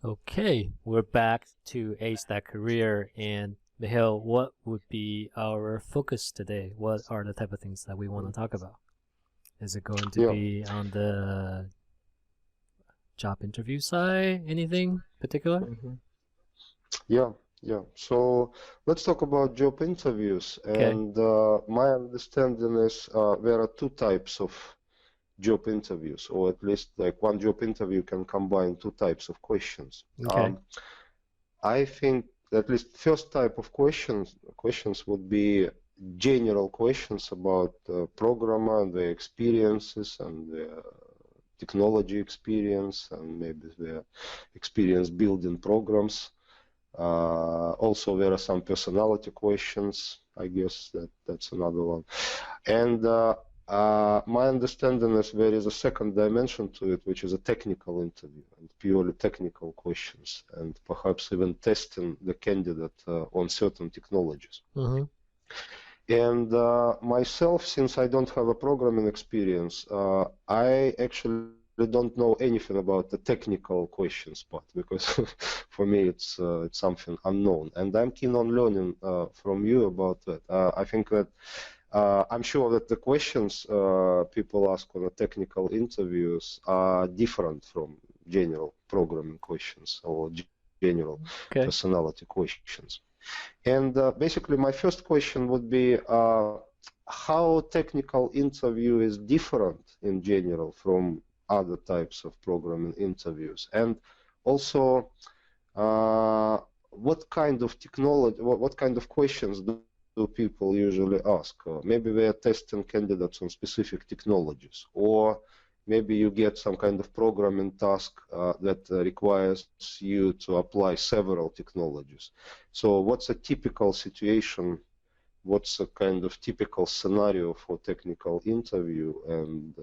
Okay, we're back to Ace That Career. And Mihail, what would be our focus today? What are the type of things that we want to talk about? Is it going to Yeah, be on the job interview side? Anything particular? hmm yeah, yeah. So let's talk about job interviews. Okay, And my understanding is there are two types of job interviews, or at least like one job interview can combine two types of questions. okay, I think at least first type of questions would be general questions about programmer and their experiences and their technology experience and maybe their experience building programs. Also, there are some personality questions. I guess that's another one. And my understanding is there is a second dimension to it, which is a technical interview and purely technical questions, and perhaps even testing the candidate on certain technologies. mm-hmm. And myself, since I don't have a programming experience, I actually don't know anything about the technical questions part because for me it's something unknown, and I'm keen on learning from you about that. I think that I'm sure that the questions people ask on the technical interviews are different from general programming questions or general Okay, personality questions. And basically, my first question would be how technical interview is different in general from other types of programming interviews, and also what kind of technology, what kind of questions do people usually ask? Maybe they are testing candidates on specific technologies, or maybe you get some kind of programming task that requires you to apply several technologies. So what's a typical situation? What's a kind of typical scenario for technical interview? And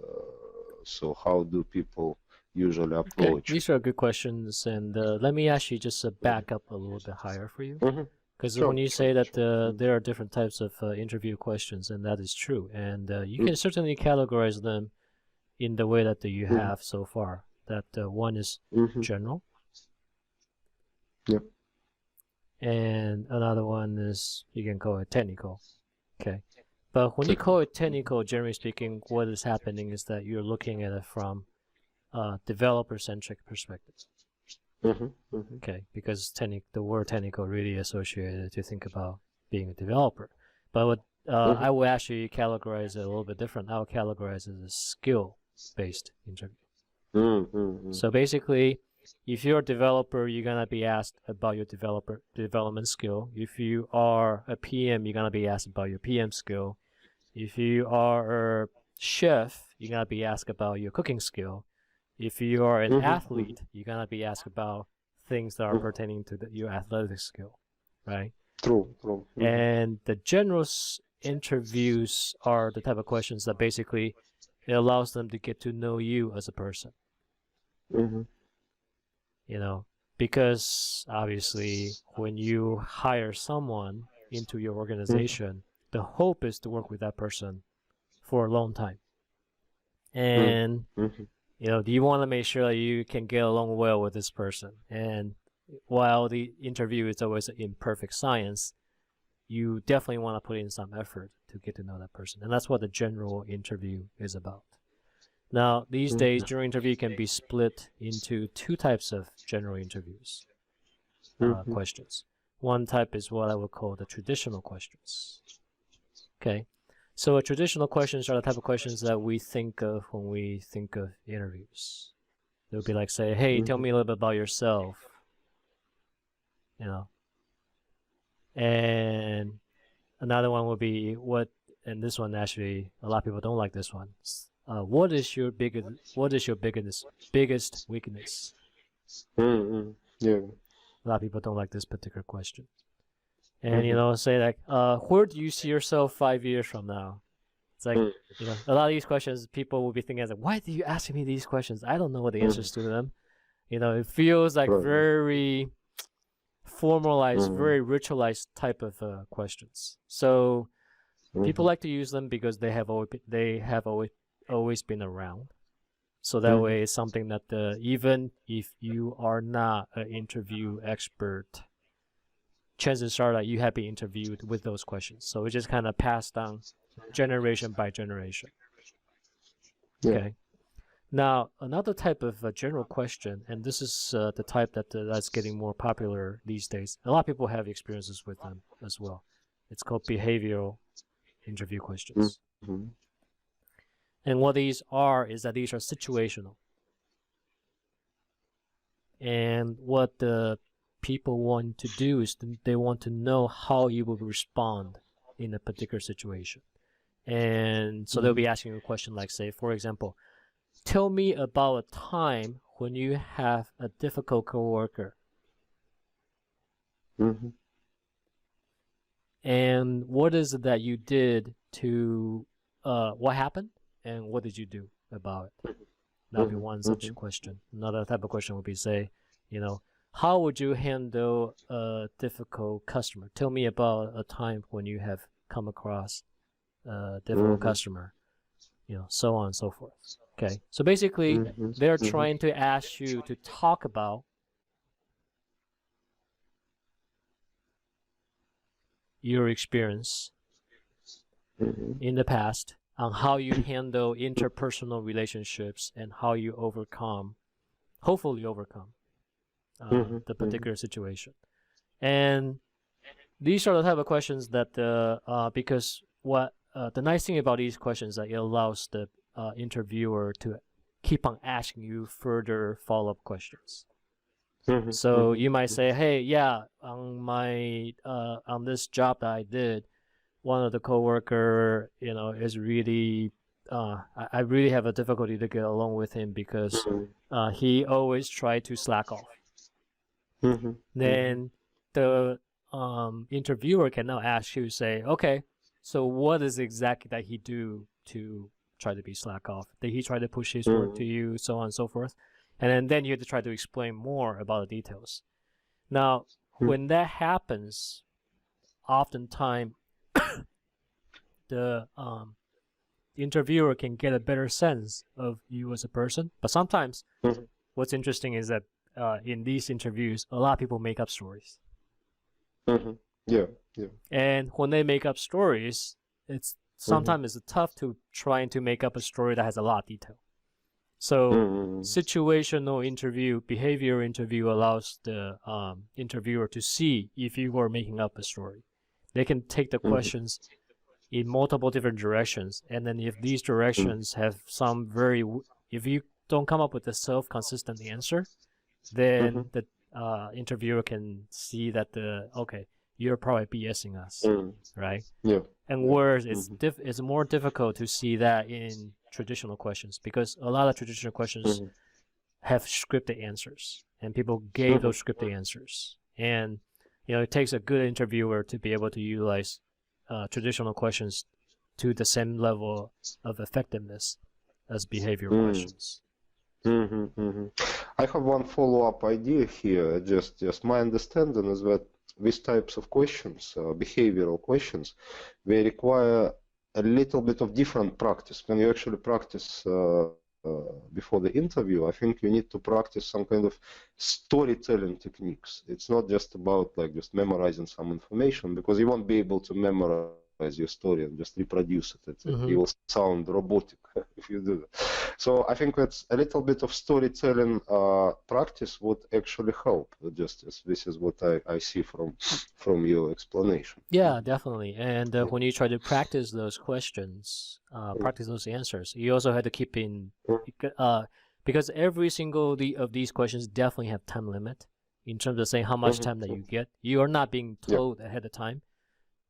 so how do people usually okay. approach it? These are good questions, and let me actually just back up a little bit higher for you. Mm-hmm. Because when Sure, you sure, say that sure. there are different types of interview questions, and that is true, and you can Mm-hmm. certainly categorize them in the way that you Mm-hmm. have so far. That one is Mm-hmm. general, Yep. and another one is you can call it technical. Okay, but when you call Technical. it technical, generally speaking, what is happening is that you're looking at it from a developer-centric perspective. Mm-hmm. Mm-hmm. Okay, because the word technical really associated to think about being a developer. But what Mm-hmm. I would actually categorize it a little bit different. I would categorize it as a skill-based interview. Mm-hmm. So basically, if you're a developer, you're gonna be asked about your development skill. If you are a PM, you're gonna be asked about your PM skill. If you are a chef, you're gonna be asked about your cooking skill. If you are an Mm-hmm. athlete, you're gonna be asked about things that are Mm-hmm. pertaining to your athletic skill, right? True, true. Mm-hmm. And the general interviews are the type of questions that basically it allows them to get to know you as a person, Mm-hmm. you know, because obviously when you hire someone into your Mm-hmm. organization, the hope is to work with that person for a long time. And Mm-hmm. do you want to make sure that you can get along well with this person? And while the interview is always an imperfect science, you definitely want to put in some effort to get to know that person. And that's what the general interview is about. Now, these days, Mm-hmm. general interview can be split into two types of general interviews Mm-hmm. questions. One type is what I would call the traditional questions. Okay, so traditional questions are the type of questions that we think of when we think of interviews. It would be like, say, hey, tell Mm-hmm. me a little bit about yourself, you know. And another one would be and this one actually, a lot of people don't like this one. What is your biggest weakness? Mm-hmm. Yeah. A lot of people don't like this particular question. And Mm-hmm. say like, where do you see yourself 5 years from now? It's like, a lot of these questions, people will be thinking like, why do you ask me these questions? I don't know what the Mm-hmm. answers to them. It feels like Right. very formalized, Mm-hmm. very ritualized type of questions. So people Mm-hmm. like to use them because they have always been around. So that way it's something that even if you are not an interview expert, chances are that you have been interviewed with those questions. So it just kind of passed down generation by generation. Yeah. Okay. Now, another type of general question, and this is the type that's getting more popular these days. A lot of people have experiences with them as well. It's called behavioral interview questions. Mm-hmm. And what these are is that these are situational. And what the people want to do is they want to know how you will respond in a particular situation. And so they'll be asking you a question like, say, for example, tell me about a time when you have a difficult coworker. Mm-hmm. And what is it that you did to, what happened? And what did you do about it? That would be one such question. Another type of question would be, say, how would you handle a difficult customer? Tell me about a time when you have come across a difficult customer, so on and so forth. Okay, so basically, they're trying to ask you to talk about your experience in the past on how you handle interpersonal relationships and how you hopefully overcome the particular situation. And these are the type of questions that because what the nice thing about these questions is that it allows the interviewer to keep on asking you further follow-up questions. So you might say, hey, yeah, on this job that I did, one of the coworker, is really, I really have a difficulty to get along with him because he always tried to slack off. Then the interviewer can now ask you, say, okay, so what is exactly that he do to try to be slack off? Did he try to push his work to you, so on and so forth? And then you have to try to explain more about the details. Now, when that happens, oftentimes the interviewer can get a better sense of you as a person. But sometimes what's interesting is that in these interviews, a lot of people make up stories. Yeah. And when they make up stories, it's sometimes it's tough to trying to make up a story that has a lot of detail. So situational interview, behavioral interview allows the interviewer to see if you are making up a story. They can take the questions in multiple different directions, and then if these directions have if you don't come up with a self-consistent answer, then the interviewer can see that okay, you're probably BSing us, right? Yeah. And whereas it's more difficult to see that in traditional questions, because a lot of traditional questions have scripted answers, and people gave those scripted answers. And it takes a good interviewer to be able to utilize traditional questions to the same level of effectiveness as behavioral questions. I have one follow-up idea here. Just my understanding is that these types of questions, behavioral questions, they require a little bit of different practice. When you actually practice before the interview, I think you need to practice some kind of storytelling techniques. It's not just about just memorizing some information, because you won't be able to memorize your story and just reproduce it. It will sound robotic if you do that. So I think that's a little bit of storytelling practice would actually help. This is what I see from your explanation. Yeah, definitely. And when you try to practice those questions, practice those answers, you also have to keep in because every single of these questions definitely have time limit in terms of saying how much time that you get. You are not being told ahead of time.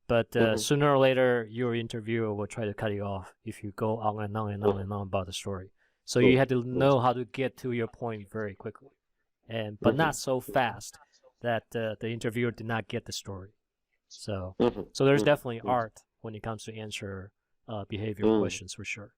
But sooner or later, your interviewer will try to cut you off if you go on and on and on and on about the story. So you have to know how to get to your point very quickly, but not so fast that the interviewer did not get the story. So there's definitely art when it comes to answer behavioral questions for sure.